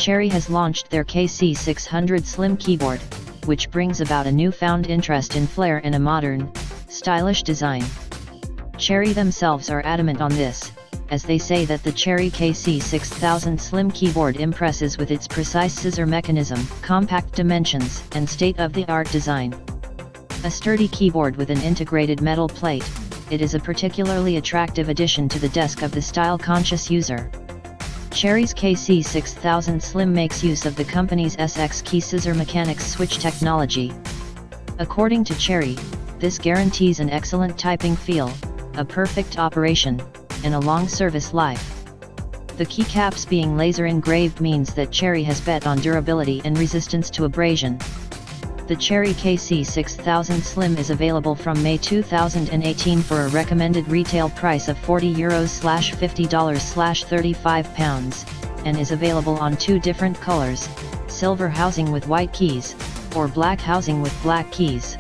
Cherry has launched their KC600 Slim keyboard, which brings about a newfound interest in flair and a modern, stylish design. Cherry themselves are adamant on this, as they say that the Cherry KC6000 Slim keyboard impresses with its precise scissor mechanism, compact dimensions, and state-of-the-art design. A sturdy keyboard with an integrated metal plate, it is a particularly attractive addition to the desk of the style-conscious user. Cherry's KC6000 Slim makes use of the company's SX key scissor mechanics switch technology. According to Cherry, this guarantees an excellent typing feel, a perfect operation, and a long service life. The keycaps being laser engraved means that Cherry has bet on durability and resistance to abrasion. The Cherry KC6000 Slim is available from May 2018 for a recommended retail price of €40/$50/£35, and is available on 2 different colors, silver housing with white keys, or black housing with black keys.